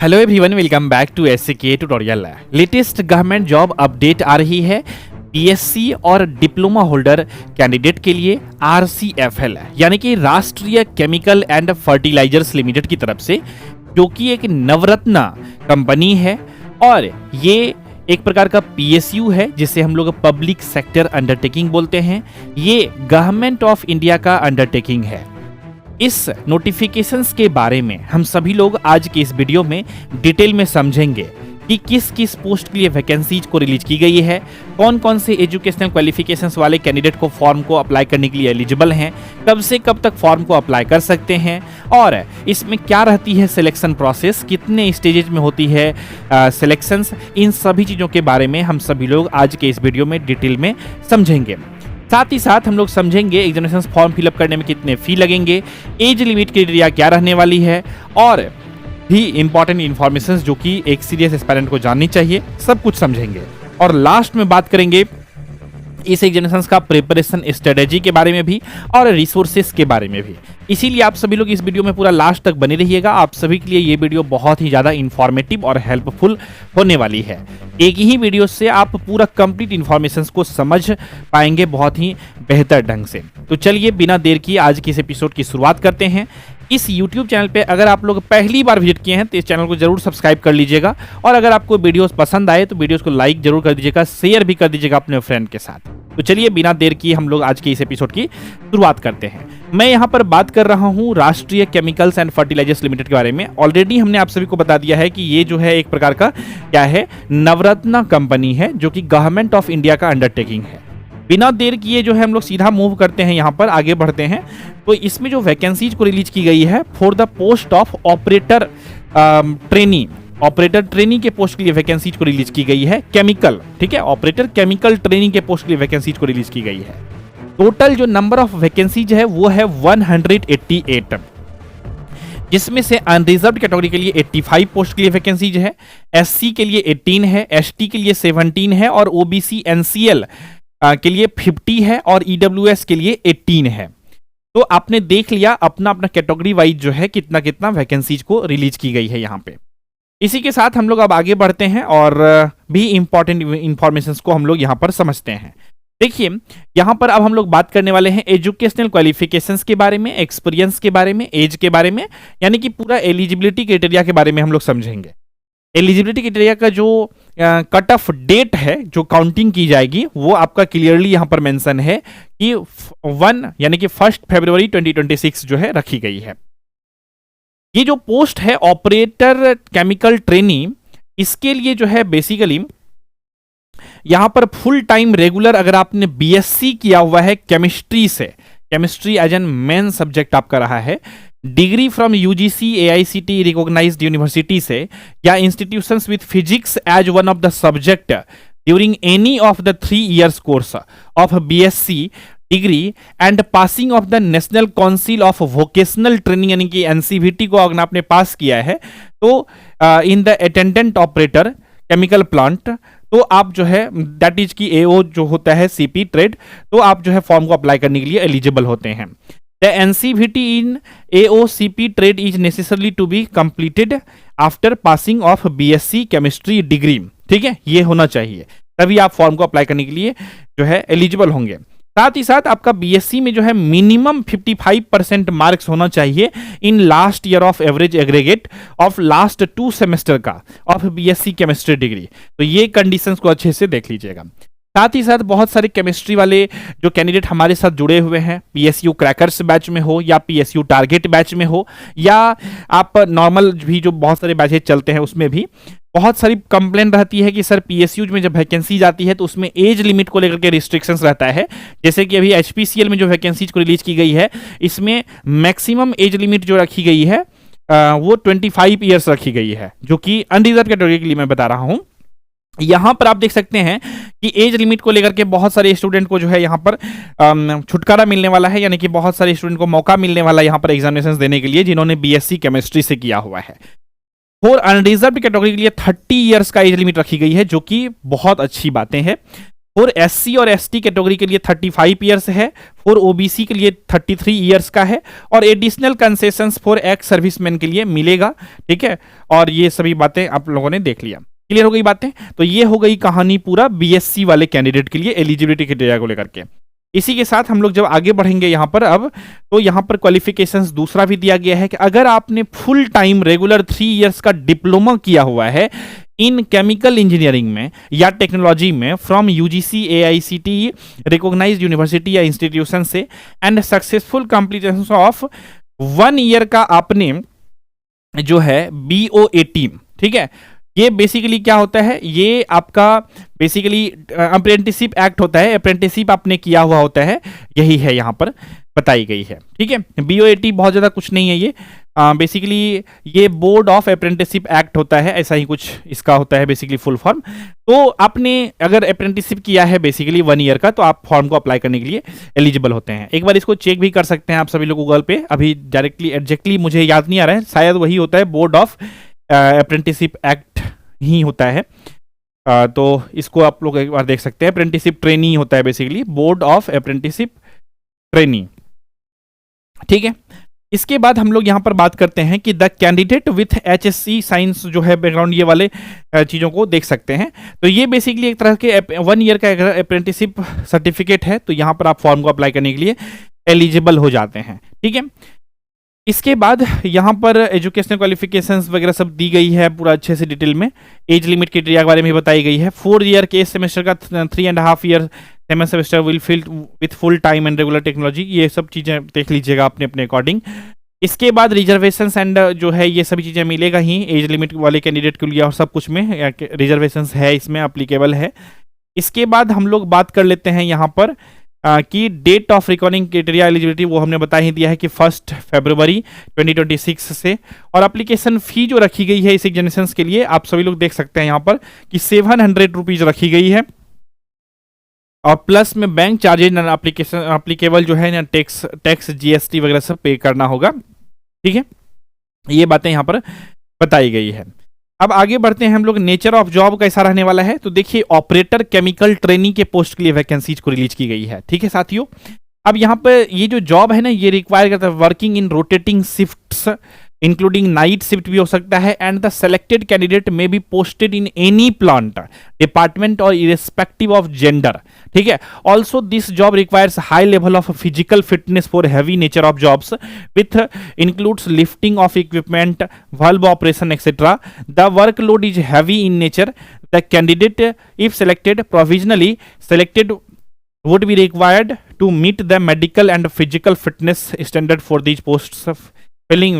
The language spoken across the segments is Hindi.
Hello everyone, welcome back to SK tutorial. Latest government job update आ रही है पीएससी और डिप्लोमा होल्डर कैंडिडेट के लिए आरसीएफएल यानी कि राष्ट्रीय केमिकल एंड फर्टिलाइजर्स लिमिटेड की तरफ से, जो कि एक नवरत्ना कंपनी है और ये एक प्रकार का पीएसयू है जिसे हम लोग पब्लिक सेक्टर अंडरटेकिंग बोलते हैं। ये गवर्नमेंट ऑफ इंडिया का अंडरटेकिंग है। इस नोटिफिकेशंस के बारे में हम सभी लोग आज के इस वीडियो में डिटेल में समझेंगे कि किस किस पोस्ट के लिए वैकेंसीज को रिलीज की गई है, कौन कौन से एजुकेशनल क्वालिफिकेशंस वाले कैंडिडेट को फॉर्म को अप्लाई करने के लिए एलिजिबल हैं, कब से कब तक फॉर्म को अप्लाई कर सकते हैं और इसमें क्या रहती है सिलेक्शन प्रोसेस, कितने स्टेजेज में होती है सिलेक्शंस। इन सभी चीज़ों के बारे में हम सभी लोग आज के इस वीडियो में डिटेल में समझेंगे। साथ ही साथ हम लोग समझेंगे एग्जामिनेशन फॉर्म फिलअप करने में कितने फी लगेंगे, एज लिमिट क्राइटेरिया क्या रहने वाली है और भी इंपॉर्टेंट इंफॉर्मेशन जो कि एक सीरियस एस्पायरेंट को जाननी चाहिए, सब कुछ समझेंगे। और लास्ट में बात करेंगे इस एग्जामिनेशन का प्रिपरेशन स्ट्रेटेजी के बारे में भी और रिसोर्सेस के बारे में भी। इसीलिए आप सभी लोग इस वीडियो में पूरा लास्ट तक बने रहिएगा। आप सभी के लिए ये वीडियो बहुत ही ज़्यादा इंफॉर्मेटिव और हेल्पफुल होने वाली है। एक ही वीडियो से आप पूरा कंप्लीट इंफॉर्मेशन को समझ पाएंगे बहुत ही बेहतर ढंग से। तो चलिए बिना देर किए आज की इस एपिसोड की शुरुआत करते हैं। इस YouTube चैनल पे अगर आप लोग पहली बार विजिट किए हैं तो इस चैनल को जरूर सब्सक्राइब कर लीजिएगा और अगर आपको वीडियोस पसंद आए तो वीडियोस को लाइक जरूर कर दीजिएगा, शेयर भी कर दीजिएगा अपने फ्रेंड के साथ। तो चलिए बिना देर किए हम लोग आज के इस एपिसोड की शुरुआत करते हैं। मैं यहाँ पर बात कर रहा हूँ राष्ट्रीय केमिकल्स एंड फर्टिलाइजर्स लिमिटेड के बारे में। ऑलरेडी हमने आप सभी को बता दिया है कि ये जो है एक प्रकार का क्या है, नवरत्ना कंपनी है जो कि गवर्नमेंट ऑफ इंडिया का अंडरटेकिंग है। बिना देर किए जो है हम लोग सीधा मूव करते हैं, यहाँ पर आगे बढ़ते हैं। तो इसमें जो वैकेंसीज को रिलीज की गई है for the post of operator trainee के पोस्ट के लिए वैकेंसीज को रिलीज की गई है केमिकल, ठीक है, ऑपरेटर केमिकल ट्रेनिंग के पोस्ट के लिए वैकेंसीज को रिलीज की गई है। टोटल जो नंबर ऑफ वैकेंसीज है वो है 188, जिसमें से अनरिजर्व्ड कैटेगरी के लिए 85 पोस्ट के लिए वैकेंसीज है, एससी के लिए 18 है, एसटी के लिए 17 है और ओबीसी एनसीएल के लिए 50 है और ईडब्ल्यूएस के लिए 18 है। तो आपने देख लिया अपना अपना कैटेगरी वाइज जो है कितना कितना वैकेंसीज को रिलीज की गई है यहाँ पे। इसी के साथ हम लोग अब आगे बढ़ते हैं और भी इंपॉर्टेंट इंफॉर्मेशन को हम लोग यहाँ पर समझते हैं। देखिए यहाँ पर अब हम लोग बात करने वाले हैं एजुकेशनल क्वालिफिकेशंस के बारे में, एक्सपीरियंस के बारे में, एज के बारे में, यानी कि पूरा एलिजिबिलिटी क्राइटेरिया के बारे में हम लोग समझेंगे। एलिजिबिलिटी क्राइटेरिया का जो कट ऑफ डेट है जो काउंटिंग की जाएगी वो आपका क्लियरली यहाँ पर मेंशन है कि 1 यानी कि 1 फरवरी 2026 जो है रखी गई है। ये जो पोस्ट है ऑपरेटर केमिकल ट्रेनी, इसके लिए जो है बेसिकली यहाँ पर फुल टाइम रेगुलर अगर आपने बीएससी किया हुआ है केमिस्ट्री से, chemistry as an main subject आपका रहा है, degree from UGC AICT recognised university से या institutions with physics as one of the subject during any of the 3 years course of BSc degree and passing of the National Council of Vocational Training यानी कि एनसीवीटी को अगर आपने पास किया है तो in the attendant operator chemical plant, तो आप जो है दैट इज की एओ जो होता है सीपी ट्रेड, तो आप जो है फॉर्म को अप्लाई करने के लिए एलिजिबल होते हैं। The NCVT in AOCP trade is necessarily to be completed after passing of BSc chemistry degree, ठीक है, ये होना चाहिए तभी आप फॉर्म को अप्लाई करने के लिए जो है एलिजिबल होंगे। साथ ही साथ आपका बीएससी में जो है मिनिमम 55% मार्क्स होना चाहिए in last year of average aggregate of last 2 semester का ऑफ बीएससी केमिस्ट्री डिग्री। तो ये कंडीशंस को अच्छे से देख लीजिएगा। साथ ही साथ बहुत सारे केमिस्ट्री वाले जो कैंडिडेट हमारे साथ जुड़े हुए हैं, पीएसयू क्रैकर्स बैच में हो या पीएसयू टारगेट बैच में हो या आप नॉर्मल भी जो बहुत सारे बैचेज चलते हैं उसमें भी बहुत सारी कंप्लेन रहती है कि सर पीएसयू में जब वैकेंसीज आती है तो उसमें एज लिमिट को लेकर के रिस्ट्रिक्शंस रहता है। जैसे कि अभी एचपीसीएल में जो वैकेंसीज को रिलीज की गई है इसमें मैक्सिमम एज लिमिट जो रखी गई है वो 25 ईयर्स रखी गई है, जो कि अनरिजर्व कैटेगरी के लिए मैं बता रहा हूँ। यहाँ पर आप देख सकते हैं कि एज लिमिट को लेकर के बहुत सारे स्टूडेंट को जो है यहाँ पर छुटकारा मिलने वाला है, यानी कि बहुत सारे स्टूडेंट को मौका मिलने वाला है यहाँ पर एग्जामिनेशन देने के लिए जिन्होंने बीएससी केमिस्ट्री से किया हुआ है। फॉर अनरिजर्व्ड कैटेगरी के लिए 30 इयर्स का एज लिमिट रखी गई है, जो कि बहुत अच्छी बातें हैं। फॉर एससी और एसटी कैटेगरी के लिए 35 ईयर्स है, फॉर ओबीसी के लिए 33 ईयर्स का है, और additional concessions for ex serviceman के लिए मिलेगा। ठीक है, और ये सभी बातें आप लोगों ने देख लिया, क्लियर हो गई बातें। तो ये हो गई कहानी पूरा बीएससी वाले कैंडिडेट के लिए एलिजिबिलिटी क्राइटेरिया को लेकर के। इसी के साथ हम लोग जब आगे बढ़ेंगे यहाँ पर अब, तो यहाँ पर क्वालिफिकेशंस दूसरा भी दिया गया है कि अगर आपने फुल टाइम रेगुलर 3 इयर्स का डिप्लोमा किया हुआ है इन केमिकल इंजीनियरिंग में या टेक्नोलॉजी में from UGC AICTE recognised university या इंस्टीट्यूशन से, and successful completion of 1 year का आपने जो है BOAT, ठीक है, ये बेसिकली क्या होता है, ये आपका बेसिकली अप्रेंटिसशिप एक्ट होता है, अप्रेंटिसशिप आपने किया हुआ होता है, यही है यहाँ पर बताई गई है। ठीक है, BOAT बहुत ज़्यादा कुछ नहीं है, ये बेसिकली ये बोर्ड ऑफ अप्रेंटिसशिप एक्ट होता है, ऐसा ही कुछ इसका होता है बेसिकली फुल फॉर्म। तो आपने अगर अप्रेंटिसशिप किया है बेसिकली 1 ईयर का, तो आप फॉर्म को अप्लाई करने के लिए एलिजिबल होते हैं। एक बार इसको चेक भी कर सकते हैं आप सभी लोग गूगल पे, अभी डायरेक्टली एग्जैक्टली मुझे याद नहीं आ रहा है, शायद वही होता है, बोर्ड ऑफ अप्रेंटिसशिप एक्ट ही होता है। तो इसको आप लोग एक बार देख सकते हैं, अप्रेंटिसशिप ट्रेनी होता है basically, board of apprenticeship trainee. ठीक है, इसके बाद हम लोग यहां पर बात करते हैं कि the candidate with HSC science जो है बैकग्राउंड, ये वाले चीज़ों को देख सकते हैं। तो ये बेसिकली एक तरह के 1 ईयर का अप्रेंटिसशिप सर्टिफिकेट है, तो यहां पर आप फॉर्म को अप्लाई करने के लिए एलिजिबल हो जाते हैं। ठीक है, इसके बाद यहाँ पर एजुकेशनल क्वालिफिकेशंस वगैरह सब दी गई है पूरा अच्छे से डिटेल में, एज लिमिट क्राइटेरिया के बारे में बताई गई है। 4 ईयर के सेमेस्टर का 3.5 year semester will fill with full time and regular technology, ये सब चीज़ें देख लीजिएगा अपने अपने अकॉर्डिंग। इसके बाद रिजर्वेशंस एंड जो है ये सभी चीज़ें मिलेगा ही एज लिमिट वाले कैंडिडेट के लिए, और सब कुछ में रिजर्वेशंस है, इसमें अप्लीकेबल है। इसके बाद हम लोग बात कर लेते हैं यहाँ पर कि date of recording criteria eligibility, वो हमने बता ही दिया है कि 1 फरवरी 2026 से। और एप्लीकेशन फी जो रखी गई है इस एग्जामिनेशंस के लिए, आप सभी लोग देख सकते हैं यहाँ पर कि 700 रुपीज रखी गई है, और प्लस में बैंक चार्जेज एप्लीकेबल जो है ना, टैक्स GST वगैरह सब पे करना होगा। ठीक है, ये बातें यहाँ पर बताई गई है। अब आगे बढ़ते हैं हम लोग, नेचर ऑफ जॉब कैसा रहने वाला है। तो देखिए, ऑपरेटर केमिकल ट्रेनिंग के पोस्ट के लिए वैकेंसीज को रिलीज की गई है। ठीक है साथियों, अब यहाँ पर ये जो जॉब है ना, ये रिक्वायर करता है working in rotating shifts including night shift भी हो सकता है, एंड द सेलेक्टेड कैंडिडेट में be posted in any plant department और इरेस्पेक्टिव ऑफ जेंडर। ठीक है, also this job requires high level of physical fitness for heavy nature of jobs with includes lifting of equipment, valve operation etcetera. The workload is heavy in nature. The candidate if selected provisionally selected would be required to meet the medical and physical fitness standard for these posts of filling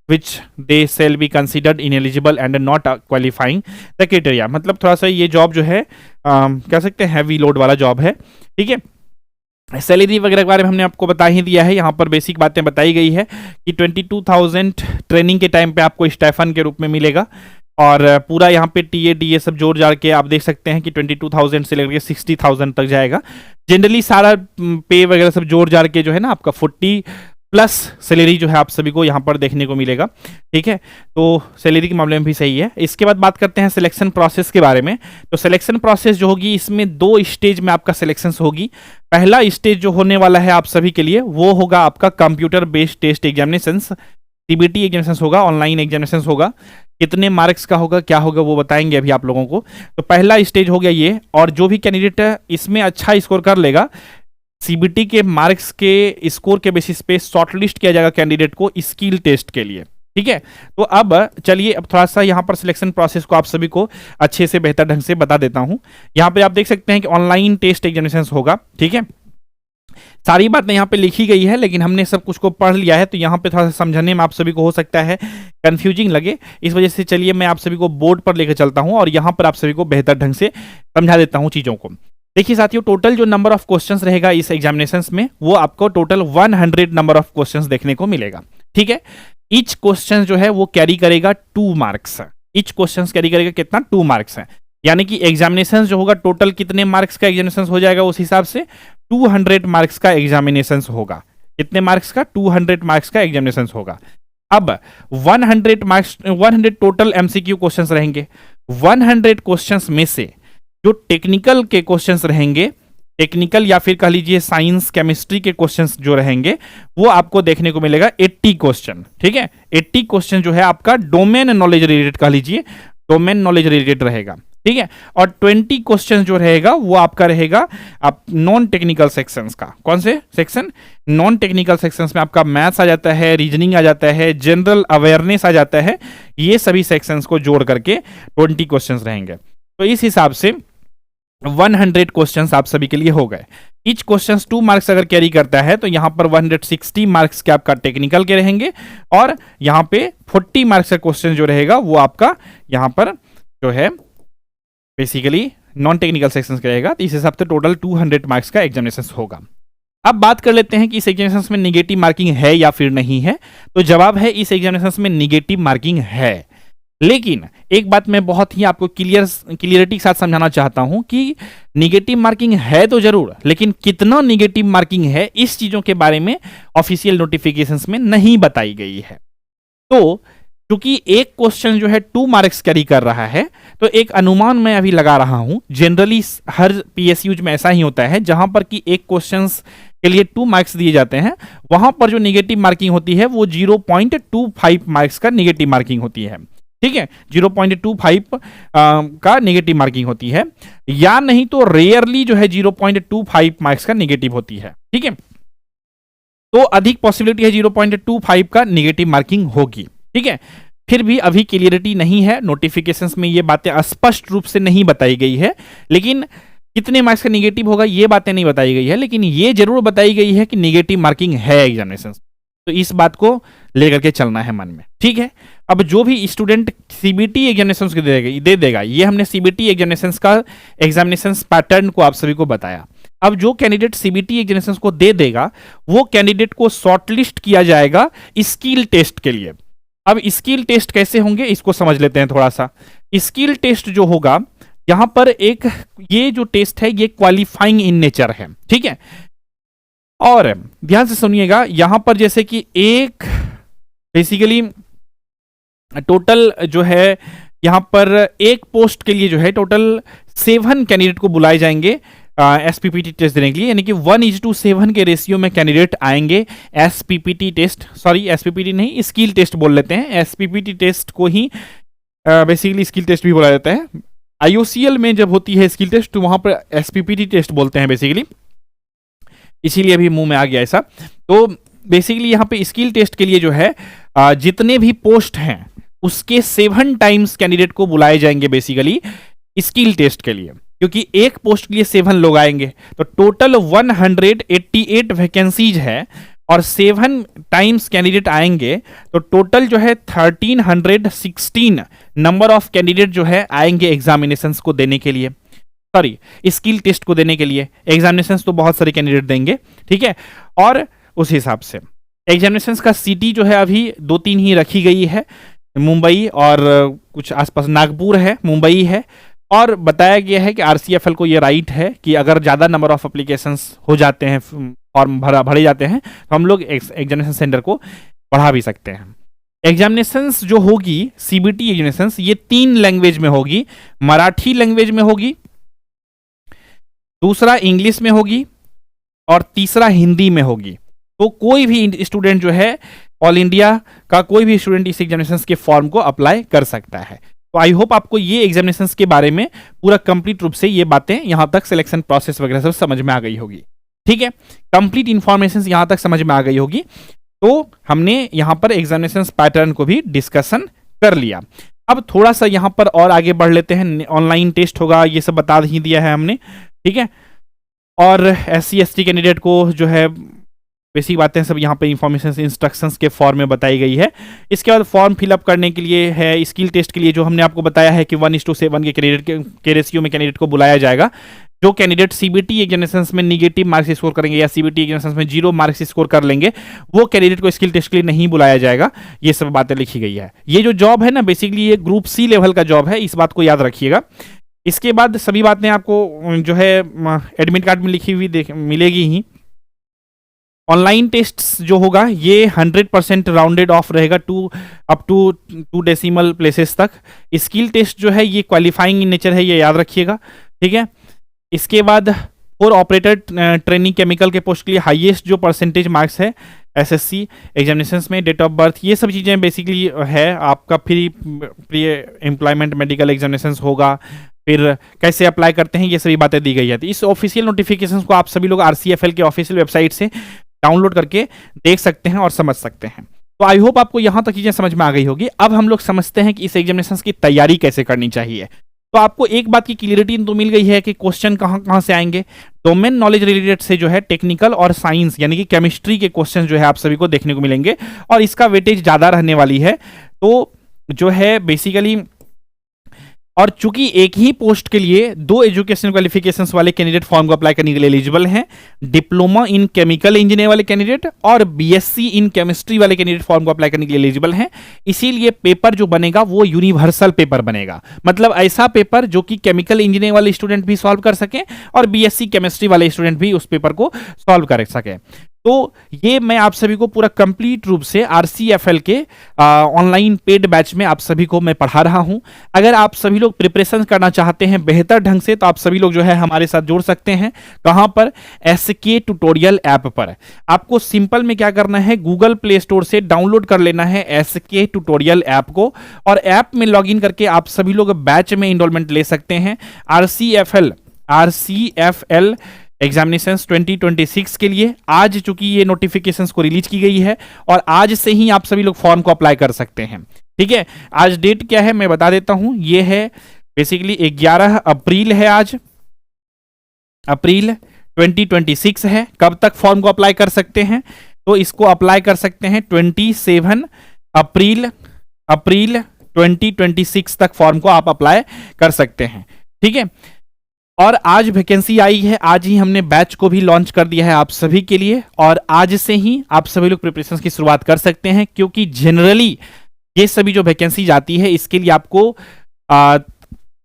which they shall be considered ineligible and not qualifying the criteria। मतलब थोड़ा सा ये जॉब जो है कह सकते हैं हैवी लोड वाला जॉब है। ठीक है, सैलरी वगैरह के बारे में हमने आपको बता ही दिया है, यहाँ पर बेसिक बातें बताई गई है कि 22,000 ट्रेनिंग के टाइम पे आपको स्टाइफन के रूप में मिलेगा, और पूरा यहाँ पे TA DA सब जोड़ जाड़ के आप देख सकते हैं कि 22,000 से लेकर 60,000 तक जाएगा। जनरली सारा पे वगैरह सब जोड़ जाड़ के जो है ना आपका 40+ सैलरी जो है आप सभी को यहाँ पर देखने को मिलेगा। ठीक है, तो सैलरी के मामले में भी सही है। इसके बाद बात करते हैं सिलेक्शन प्रोसेस के बारे में। तो सिलेक्शन प्रोसेस जो होगी, इसमें 2 स्टेज में आपका सिलेक्शन होगी। पहला स्टेज जो होने वाला है आप सभी के लिए, वो होगा आपका computer based test examination, CBT examination होगा, ऑनलाइन एग्जामिनेशन होगा। कितने मार्क्स का होगा, क्या होगा, वो बताएंगे अभी आप लोगों को। तो पहला स्टेज हो गया ये, और जो भी कैंडिडेट इसमें अच्छा स्कोर कर लेगा, CBT के मार्क्स के स्कोर के बेसिस पे शॉर्टलिस्ट किया जाएगा कैंडिडेट को स्किल टेस्ट के लिए। ठीक है, तो अब चलिए अब थोड़ा सा यहाँ पर सिलेक्शन प्रोसेस को आप सभी को अच्छे से बेहतर ढंग से बता देता हूँ। यहाँ पे आप देख सकते हैं कि ऑनलाइन टेस्ट एग्जामिनेशन होगा। ठीक है, सारी बातें यहाँ पे लिखी गई है, लेकिन हमने सब कुछ को पढ़ लिया है, तो यहाँ पे थोड़ा सा समझने में आप सभी को हो सकता है कंफ्यूजिंग लगे, इस वजह से चलिए मैं आप सभी को बोर्ड पर लेकर चलता हूँ और यहाँ पर आप सभी को बेहतर ढंग से समझा देता हूँ चीज़ों को। देखिए साथियों, टोटल जो नंबर ऑफ क्वेश्चंस रहेगा इस एग्जामिनेशंस में, वो आपको टोटल 100 नंबर ऑफ क्वेश्चंस देखने को मिलेगा। ठीक है, ईच क्वेश्चन जो है वो कैरी करेगा 2 मार्क्स। ईच क्वेश्चन कैरी करेगा कितना, 2 मार्क्स है, यानी कि एग्जामिनेशन जो होगा टोटल कितने मार्क्स का एग्जामिनेशन हो जाएगा, उस हिसाब से 200 मार्क्स का एग्जामिनेशन होगा। कितने मार्क्स का, 200 मार्क्स का एग्जामिनेशन होगा। अब 100 टोटल MCQ क्वेश्चंस रहेंगे। 100 क्वेश्चंस में से जो टेक्निकल के क्वेश्चंस रहेंगे, टेक्निकल या फिर कह लीजिए साइंस केमिस्ट्री के क्वेश्चंस जो रहेंगे वो आपको देखने को मिलेगा 80 क्वेश्चन। ठीक है, 80 क्वेश्चन जो है आपका डोमेन नॉलेज रिलेटेड कह लीजिए, डोमेन नॉलेज रिलेटेड रहेगा। ठीक है, और 20 क्वेश्चन जो रहेगा वो आपका रहेगा आप नॉन टेक्निकल सेक्शंस का। कौन से सेक्शन? नॉन टेक्निकल सेक्शंस में आपका मैथ्स आ जाता है, रीजनिंग आ जाता है, जनरल अवेयरनेस आ जाता है। ये सभी सेक्शंस को जोड़ करके 20 क्वेश्चंस रहेंगे। तो इस हिसाब से 100 क्वेश्चंस आप सभी के लिए हो गए। ईच क्वेश्चन 2 मार्क्स अगर कैरी करता है तो यहां पर 160 मार्क्स के आपका टेक्निकल के रहेंगे और यहां पे 40 मार्क्स का क्वेश्चन जो रहेगा वो आपका यहां पर जो है बेसिकली नॉन टेक्निकल सेक्शंस का रहेगा। तो इस हिसाब से टोटल 200 मार्क्स का एग्जामिनेशन होगा। अब बात कर लेते हैं कि इस एग्जामिनेशन में निगेटिव मार्किंग है या फिर नहीं है। तो जवाब है इस एग्जामिनेशन में निगेटिव मार्किंग है। लेकिन एक बात मैं बहुत ही आपको क्लियरिटी के साथ समझाना चाहता हूं कि निगेटिव मार्किंग है तो जरूर, लेकिन कितना निगेटिव मार्किंग है इस चीजों के बारे में ऑफिशियल नोटिफिकेशंस में नहीं बताई गई है। तो क्योंकि एक क्वेश्चन जो है 2 मार्क्स कैरी कर रहा है, तो एक अनुमान मैं अभी लगा रहा हूं। जनरली हर पीएसयूज में ऐसा ही होता है, जहां पर कि एक क्वेश्चन के लिए 2 मार्क्स दिए जाते हैं, वहां पर जो निगेटिव मार्किंग होती है वो 0.25 मार्क्स का निगेटिव मार्किंग होती है। ठीक है, 0.25 का निगेटिव मार्किंग होती है, या नहीं तो रेयरली जो है 0.25 मार्क्स का निगेटिव होती है। ठीक है, तो अधिक पॉसिबिलिटी है 0.25 का निगेटिव मार्किंग होगी। ठीक है, फिर भी अभी क्लियरिटी नहीं है, नोटिफिकेशंस में ये बातें स्पष्ट रूप से नहीं बताई गई है। लेकिन कितने मार्क्स का निगेटिव होगा ये बातें नहीं बताई गई है, लेकिन ये जरूर बताई गई है कि निगेटिव मार्किंग है एग्जामिनेशन। तो इस बात को लेकर के चलना है मन में। ठीक है, अब जो भी स्टूडेंट सीबीटी एग्जामिनेशन दे देगा, ये हमने सीबीटी एग्जामिनेशन का एग्जामिनेशन पैटर्न को आप सभी को बताया। अब जो कैंडिडेट सीबीटी एग्जामिनेशन को दे देगा वो कैंडिडेट को शॉर्टलिस्ट किया जाएगा स्किल टेस्ट के लिए। अब स्किल टेस्ट कैसे होंगे इसको समझ लेते हैं थोड़ा सा। स्किल टेस्ट जो होगा यहां पर एक ये जो टेस्ट है ये क्वालिफाइंग इन नेचर है। ठीक है, और ध्यान से सुनिएगा, यहां पर जैसे कि एक बेसिकली टोटल जो है यहां पर एक पोस्ट के लिए जो है टोटल 7 कैंडिडेट को बुलाए जाएंगे एसपीपीटी टेस्ट देने के लिए, यानी कि 1:7 के रेशियो में कैंडिडेट आएंगे एसपीपीटी टेस्ट, सॉरी एसपीपीटी नहीं स्किल टेस्ट बोल लेते हैं, एसपीपीटी टेस्ट को ही बेसिकली स्किल टेस्ट भी बोला जाता है। आईओसीएल में जब होती है स्किल टेस्ट तो वहां पर एसपीपीटी टेस्ट बोलते हैं बेसिकली, इसीलिए अभी मुंह में आ गया ऐसा। तो बेसिकली यहाँ पे स्किल टेस्ट के लिए जो है जितने भी पोस्ट हैं उसके 7 टाइम्स कैंडिडेट को बुलाए जाएंगे बेसिकली स्किल टेस्ट के लिए, क्योंकि एक पोस्ट के लिए 7 लोग आएंगे। तो टोटल 188 वैकेंसीज है और 7 टाइम्स कैंडिडेट आएंगे, तो टोटल जो है 1316 नंबर ऑफ कैंडिडेट जो है आएंगे एग्जामिनेशंस को देने के लिए, सॉरी स्किल टेस्ट को देने के लिए। एग्जामिनेशंस तो बहुत सारे कैंडिडेट देंगे। ठीक है, और उस हिसाब से एग्जामिनेशंस का सिटी जो है अभी 2-3 ही रखी गई है, मुंबई और कुछ आसपास नागपुर है, मुंबई है, और बताया गया है कि आरसीएफएल को ये राइट है कि अगर ज़्यादा नंबर ऑफ एप्लीकेशंस हो जाते हैं, फॉर्म भरे जाते हैं, तो हम लोग एग्जामिनेशन सेंटर को बढ़ा भी सकते हैं। एग्जामिनेशंस जो होगी सीबीटी एग्जामिनेशंस ये 3 लैंग्वेज में होगी। मराठी लैंग्वेज में होगी, दूसरा इंग्लिश में होगी और तीसरा हिंदी में होगी। तो कोई भी स्टूडेंट जो है ऑल इंडिया का कोई भी स्टूडेंट इस एग्जामिनेशंस के फॉर्म को अप्लाई कर सकता है। तो आई होप आपको ये एग्जामिनेशंस के बारे में पूरा कंप्लीट रूप से ये बातें यहां तक सिलेक्शन प्रोसेस वगैरह सब समझ में आ गई होगी। ठीक है, कंप्लीट इंफॉर्मेशन यहां तक समझ में आ गई होगी। तो हमने यहां पर एग्जामिनेशंस पैटर्न को भी डिस्कशन कर लिया। अब थोड़ा सा यहां पर और आगे बढ़ लेते हैं। ऑनलाइन टेस्ट होगा ये सब बता ही दिया है हमने। ठीक है, और SC ST कैंडिडेट को जो है बेसिक बातें सब यहाँ पे इंफॉर्मेशन इंस्ट्रक्शंस के फॉर्म में बताई गई है। इसके बाद फॉर्म फिलअप करने के लिए है स्किल टेस्ट के लिए जो हमने आपको बताया है कि 1:7 के कैंडिडेट के रेशियो में कैंडिडेट को बुलाया जाएगा। जो कैंडिडेट सीबीटी एग्जामिनेशंस में निगेटिव मार्क्स स्कोर करेंगे या सीबीटी एग्जामिनेशंस में 0 मार्क्स स्कोर कर लेंगे वो कैंडिडेट को स्किल टेस्ट के लिए नहीं बुलाया जाएगा। ये सब बातें लिखी गई है। ये जो जॉब है ना बेसिकली ये ग्रुप C लेवल का जॉब है, इस बात को याद रखिएगा। इसके बाद सभी बातें आपको जो है एडमिट कार्ड में लिखी हुई मिलेगी ही। ऑनलाइन टेस्ट जो होगा ये 100% राउंडेड ऑफ रहेगा अप टू 2 डेसिमल प्लेसेस तक। स्किल टेस्ट जो है ये क्वालिफाइंग इन नेचर है, ये याद रखिएगा। ठीक है। इसके बाद फॉर ऑपरेटर ट्रेनिंग केमिकल के पोस्ट के लिए हाईएस्ट जो परसेंटेज मार्क्स है एसएससी एग्जामिनेशंस में, डेट ऑफ बर्थ, ये सब चीज़ें बेसिकली है। आपका प्री एम्प्लॉयमेंट मेडिकल एग्जामिनेशंस होगा, फिर कैसे अप्लाई करते हैं, ये सभी बातें दी गई है। तो इस ऑफिशियल नोटिफिकेशन को आप सभी लोग आरसीएफएल के ऑफिशियल वेबसाइट से डाउनलोड करके देख सकते हैं और समझ सकते हैं। तो आई होप आपको यहां तक चीजें समझ में आ गई होगी। अब हम लोग समझते हैं कि इस एग्जामिनेशन की तैयारी कैसे करनी चाहिए। तो आपको एक बात की क्लियरिटी तो मिल गई है कि क्वेश्चन कहां कहां से आएंगे। डोमेन नॉलेज रिलेटेड से जो है टेक्निकल और साइंस यानी कि केमिस्ट्री के क्वेश्चन जो है आप सभी को देखने को मिलेंगे और इसका वेटेज ज्यादा रहने वाली है। तो जो है बेसिकली, और चूंकि एक ही पोस्ट के लिए 2 एजुकेशन क्वालिफिकेशंस वाले कैंडिडेट फॉर्म को अप्लाई करने के लिए एलिजिबल हैं, डिप्लोमा इन केमिकल इंजीनियर वाले कैंडिडेट और बीएससी इन केमिस्ट्री वाले कैंडिडेट फॉर्म को अप्लाई करने के लिए एलिजिबल हैं। इसीलिए पेपर जो बनेगा वो यूनिवर्सल पेपर बनेगा, मतलब ऐसा पेपर जो कि केमिकल इंजीनियरिंग वाले स्टूडेंट भी सॉल्व कर सकें और बीएससी केमिस्ट्री वाले स्टूडेंट भी उस पेपर को सॉल्व कर सकें। तो ये मैं आप सभी को पूरा कंप्लीट रूप से आरसीएफएल के ऑनलाइन पेड बैच में आप सभी को मैं पढ़ा रहा हूं। अगर आप सभी लोग प्रिपरेशन करना चाहते हैं बेहतर ढंग से तो आप सभी लोग जो है हमारे साथ जुड़ सकते हैं। कहां पर? एसके ट्यूटोरियल ऐप पर। आपको सिंपल में क्या करना है, गूगल प्ले स्टोर से डाउनलोड कर लेना है एसके ट्यूटोरियल ऐप को और ऐप में लॉगिन करके आप सभी लोग बैच में इनरोलमेंट ले सकते हैं। आरसीएफएल एग्जामिनेशंस 2026 के लिए आज चूंकि ये नोटिफिकेशंस को रिलीज की गई है और आज से ही आप सभी लोग फॉर्म को अप्लाई कर सकते हैं। ठीक है, आज डेट क्या है मैं बता देता हूं। ये है बेसिकली 11 अप्रैल है, आज अप्रैल 2026 है। कब तक फॉर्म को अप्लाई कर सकते हैं? तो इसको अप्लाई कर सकते हैं 27 अप्रैल 2026 तक फॉर्म को आप अप्लाई कर सकते हैं। ठीक है, और आज वैकेंसी आई है, आज ही हमने बैच को भी लॉन्च कर दिया है आप सभी के लिए और आज से ही आप सभी लोग प्रिपरेशन की शुरुआत कर सकते हैं, क्योंकि जनरली ये सभी जो वैकेंसी जाती है इसके लिए आपको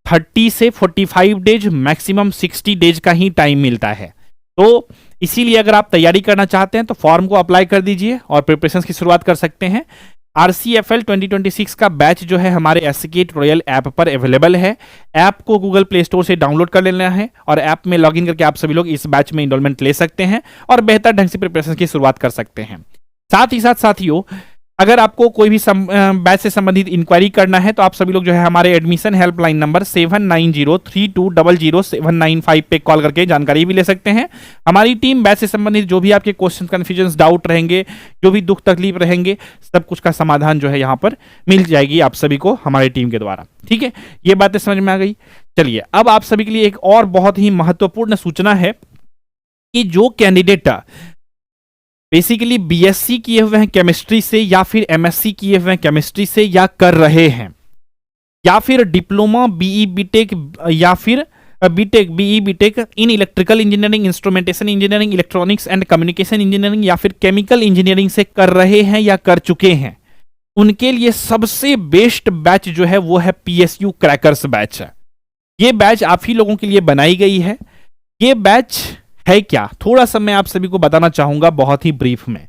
30 से 45 डेज मैक्सिमम 60 डेज का ही टाइम मिलता है। तो इसीलिए अगर आप तैयारी करना चाहते हैं तो फॉर्म को अप्लाई कर दीजिए और प्रिपरेशन की शुरुआत कर सकते हैं। आरसीएफएल 2026 का बैच जो है हमारे एसके ट्यूटोरियल ऐप पर अवेलेबल है। ऐप को गूगल प्ले स्टोर से डाउनलोड कर लेना है और ऐप में लॉगिन करके आप सभी लोग इस बैच में इनरोलमेंट ले सकते हैं और बेहतर ढंग से प्रिपरेशन की शुरुआत कर सकते हैं। साथ ही साथ साथियों, अगर आपको कोई भी बैच से संबंधित इंक्वायरी करना है तो आप सभी लोग जो है हमारे एडमिशन हेल्पलाइन नंबर 7903200795 पे कॉल करके जानकारी भी ले सकते हैं। हमारी टीम बैच से संबंधित जो भी आपके क्वेश्चन, कंफ्यूजन, डाउट रहेंगे, जो भी दुख तकलीफ रहेंगे, सब कुछ का समाधान जो है यहाँ पर मिल जाएगी आप सभी को हमारी टीम के द्वारा। ठीक है, ये बातें समझ में आ गई। चलिए अब आप सभी के लिए एक और बहुत ही महत्वपूर्ण सूचना है कि जो कैंडिडेट बेसिकली बीएससी किए हुए हैं केमिस्ट्री से या फिर एमएससी किए हुए हैं केमिस्ट्री से या कर रहे हैं, या फिर डिप्लोमा बीई बीटेक या फिर BE BTech in electrical engineering, instrumentation engineering, electronics and communication engineering या फिर केमिकल इंजीनियरिंग से कर रहे हैं या कर चुके हैं, उनके लिए सबसे बेस्ट बैच जो है वो है पीएसयू क्रैकर्स बैच। ये बैच आप ही लोगों के लिए बनाई गई है। ये बैच है क्या, थोड़ा सा मैं आप सभी को बताना चाहूंगा बहुत ही ब्रीफ में।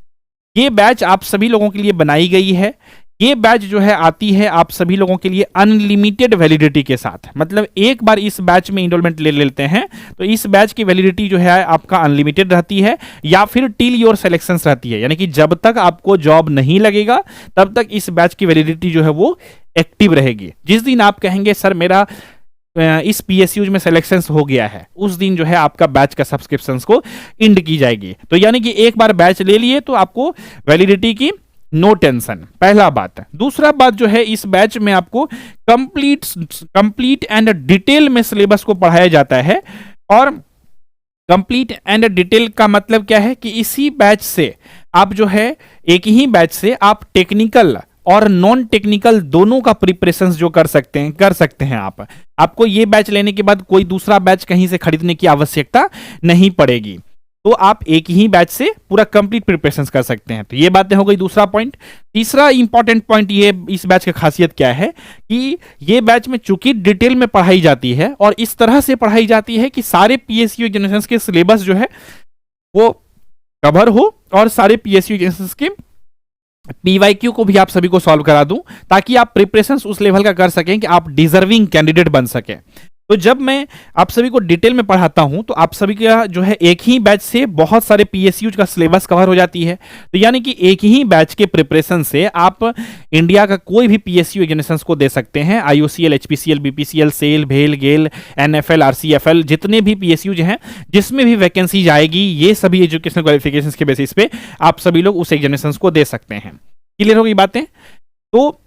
ये बैच आप सभी लोगों के लिए बनाई गई है। ये बैच जो है आती है आप सभी लोगों के लिए अनलिमिटेड वैलिडिटी के साथ, मतलब एक बार इस बैच में इनरोलमेंट ले लेते हैं तो इस बैच की वैलिडिटी जो है आपका अनलिमिटेड रहती है या फिर टिल योर सिलेक्शंस रहती है, यानी कि जब तक आपको जॉब नहीं लगेगा तब तक इस बैच की वैलिडिटी जो है वो एक्टिव रहेगी। जिस दिन आप कहेंगे सर मेरा इस पीएसयू में सिलेक्शंस हो गया है, उस दिन जो है आपका बैच का सब्सक्रिप्शंस को इंड की जाएगी। तो यानी कि एक बार बैच ले लिए तो आपको वैलिडिटी की नो टेंशन, पहला बात। दूसरा बात जो है इस बैच में आपको कंप्लीट एंड डिटेल में सिलेबस को पढ़ाया जाता है। और कंप्लीट एंड डिटेल का मतलब क्या है कि इसी बैच से आप जो है एक ही बैच से आप टेक्निकल और नॉन टेक्निकल दोनों का प्रिपरेशन जो कर सकते हैं आपको ये बैच लेने के बाद कोई दूसरा बैच कहीं से खरीदने की आवश्यकता नहीं पड़ेगी। तो आप एक ही बैच से पूरा कंप्लीट प्रिपरेशन कर सकते हैं। तो ये बातें हो गई दूसरा पॉइंट। तीसरा इंपॉर्टेंट पॉइंट ये इस बैच की खासियत क्या है कि ये बैच में चूंकि डिटेल में पढ़ाई जाती है और इस तरह से पढ़ाई जाती है कि सारे पीएसयू एग्जामिनेशंस के सिलेबस जो है वो कवर हो और सारे पीएसयू एग्जामिनेशंस के पीवाईक्यू को भी आप सभी को सॉल्व करा दूं, ताकि आप प्रिपरेशन उस लेवल का कर सकें कि आप डिजर्विंग कैंडिडेट बन सकें। तो जब मैं आप सभी को डिटेल में पढ़ाता हूं तो आप सभी का जो है एक ही बैच से बहुत सारे पीएसयू का सिलेबस कवर हो जाती है। तो यानी कि एक ही बैच के प्रिपरेशन से आप इंडिया का कोई भी पीएसयू एग्जामिनेशंस को दे सकते हैं। आईओसीएल, एचपीसीएल, बीपीसीएल, सेल, भेल, गेल, एनएफएल, आरसीएफएल, जितने भी पीएसयू हैं, जिसमें भी वैकेंसीज आएगी, ये सभी एजुकेशनल क्वालिफिकेशंस के बेसिस पे आप सभी लोग उस एग्जामिनेशंस को दे सकते हैं। क्लियर हो गई बातें? तो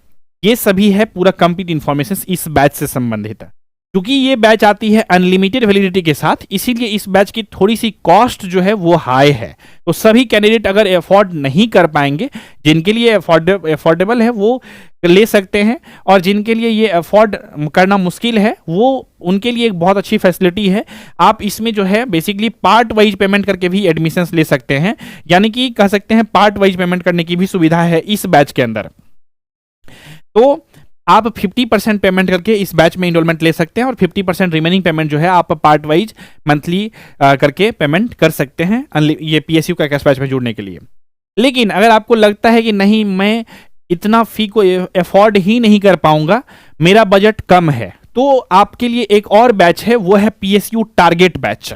ये सभी है पूरा कंप्लीट इंफॉर्मेशन इस बैच से संबंधित है। क्योंकि ये बैच आती है अनलिमिटेड वैलिडिटी के साथ, इसीलिए इस बैच की थोड़ी सी कॉस्ट जो है वो हाई है। तो सभी कैंडिडेट अगर अफोर्ड नहीं कर पाएंगे, जिनके लिए अफोर्डेबल है वो ले सकते हैं, और जिनके लिए ये अफोर्ड करना मुश्किल है वो उनके लिए एक बहुत अच्छी फैसिलिटी है। आप इसमें जो है बेसिकली पार्ट वाइज पेमेंट करके भी एडमिशंस ले सकते हैं, यानी कि कह सकते हैं पार्ट वाइज पेमेंट करने की भी सुविधा है इस बैच के अंदर। तो आप 50% पेमेंट करके इस बैच में इनरोलमेंट ले सकते हैं, और 50% रिमेनिंग पेमेंट जो है आप पार्ट वाइज मंथली करके पेमेंट कर सकते हैं ये पीएसयू का कैश बैच में जुड़ने के लिए। लेकिन अगर आपको लगता है कि नहीं, मैं इतना फी को अफोर्ड ही नहीं कर पाऊंगा, मेरा बजट कम है, तो आपके लिए एक और बैच है, वो है पीएसयू टारगेट बैच।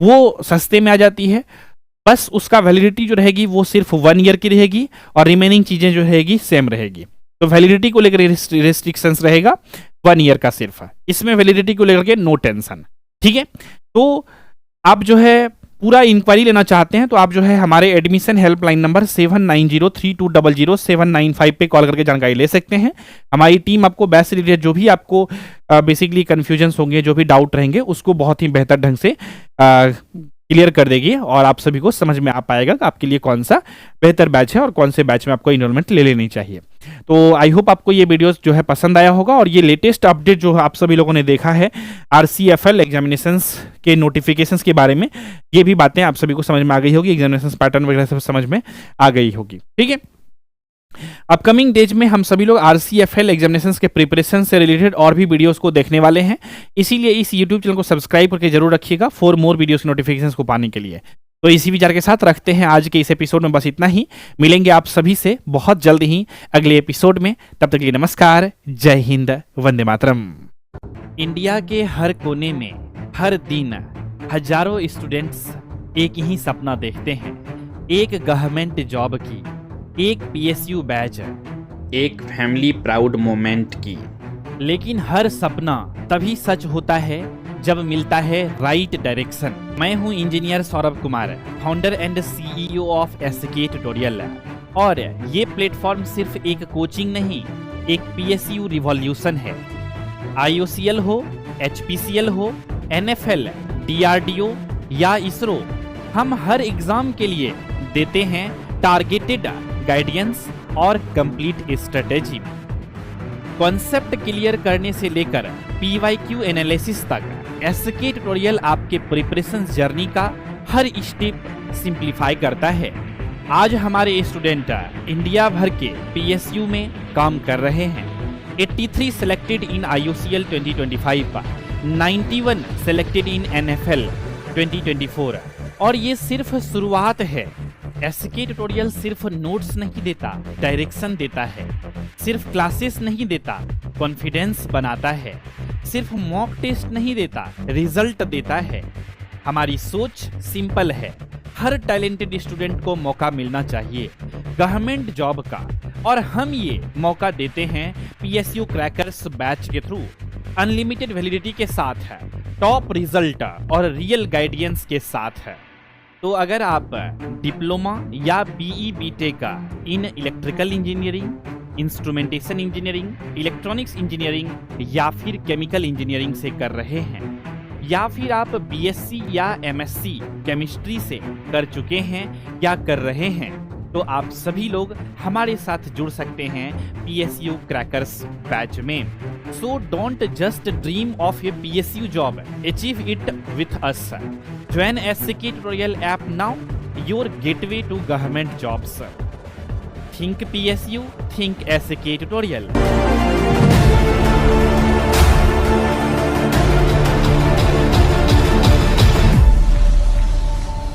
वो सस्ते में आ जाती है, बस उसका वैलिडिटी जो रहेगी वो सिर्फ 1 ईयर की रहेगी, और रिमेनिंग चीजें जो रहेगी सेम रहेगी। तो वैलिडिटी को लेकर रेस्ट्रिक्शंस रहेगा 1 ईयर का सिर्फ, इसमें वैलिडिटी को लेकर के नो टेंशन। ठीक है, तो आप जो है पूरा इंक्वायरी लेना चाहते हैं तो आप जो है हमारे एडमिशन हेल्पलाइन नंबर 7903200795 पे कॉल करके जानकारी ले सकते हैं। हमारी टीम आपको बैच से रिलेटेड जो भी आपको बेसिकली कन्फ्यूजन्स होंगे, जो भी डाउट रहेंगे, उसको बहुत ही बेहतर ढंग से क्लियर कर देगी, और आप सभी को समझ में आ पाएगा कि आपके लिए कौन सा बेहतर बैच है और कौन से बैच में आपको इनरोलमेंट ले लेनी चाहिए। तो आई होप आपको ये वीडियोस जो है पसंद आया होगा, और ये लेटेस्ट अपडेट जो आप सभी लोगों ने देखा है आरसीएफएल एग्जामिनेशंस के नोटिफिकेशंस के बारे में, ये भी बातें आप सभी को समझ में आ गई होगी, एग्जामिनेशंस पैटर्न वगैरह सब समझ में आ गई होगी। ठीक है, अपकमिंग डेज में हम सभी लोग आरसीएफएल एग्जामिनेशंस के प्रिपरेशन से रिलेटेड और भी वीडियोस को देखने वाले हैं, इसीलिए इस यूट्यूब चैनल को सब्सक्राइब करके जरूर रखिएगा फॉर मोर वीडियोस की नोटिफिकेशंस को पाने के लिए। तो इसी विचार के साथ रखते हैं आज के इस एपिसोड में बस इतना ही। मिलेंगे आप सभी से बहुत जल्द ही अगले एपिसोड में, तब तक के लिए नमस्कार, जय हिंद, वंदे मातरम। इंडिया के हर कोने में हर दिन हजारों स्टूडेंट्स एक ही सपना देखते हैं, एक गवर्नमेंट जॉब की, एक पीएसयू बैच, एक फैमिली प्राउड मोमेंट की। लेकिन हर सपना तभी सच होता है जब मिलता है राइट डायरेक्शन। मैं हूं engineer Saurabh Kumar, founder and CEO of SK tutorial, और ये प्लेटफॉर्म सिर्फ एक कोचिंग नहीं, एक पीएसयू रिवॉल्यूशन है। आईओसीएल हो, एचपीसीएल हो, एनएफएल, डीआरडीओ या इसरो, हम हर एग्जाम के लिए देते हैं टारगेटेड गाइडेंस और कंप्लीट स्ट्रेटेजी। कॉन्सेप्ट क्लियर करने से लेकर पीवाईक्यू एनालिसिस तक एसके ट्यूटोरियल आपके प्रिपरेशन जर्नी का हर स्टेप सिंप्लीफाई करता है। आज हमारे स्टूडेंट इंडिया भर के पीएसयू में काम कर रहे हैं। 83 selected in IOCL 2025, 91 selected in NFL 2024, और ये सिर्फ शुरुआत है। एसके ट्यूटोरियल सिर्फ नोट्स नहीं देता, डायरेक्शन देता है। सिर्फ क्लासेस नहीं देता, कॉन्फिडेंस बनाता है। सिर्फ मॉक टेस्ट नहीं देता, रिजल्ट देता है। हमारी सोच सिंपल है, हर टैलेंटेड स्टूडेंट को मौका मिलना चाहिए गवर्नमेंट जॉब का, और हम ये मौका देते हैं पीएसयू क्रैकर्स बैच के थ्रू, अनलिमिटेड वैलिडिटी के साथ है, टॉप रिजल्ट और रियल गाइडेंस के साथ है। तो अगर आप डिप्लोमा या BE BTech in electrical engineering, instrumentation engineering, electronics engineering या फिर केमिकल इंजीनियरिंग से कर रहे हैं, या फिर आप बीएससी या एमएससी केमिस्ट्री से कर चुके हैं या कर रहे हैं, तो आप सभी लोग हमारे साथ जुड़ सकते हैं पीएसयू क्रैकर्स बैच में। So don't just dream of A PSU job, achieve it with us. Join SK Tutorial app now, your gateway to government jobs. Think PSU, think SK Tutorial.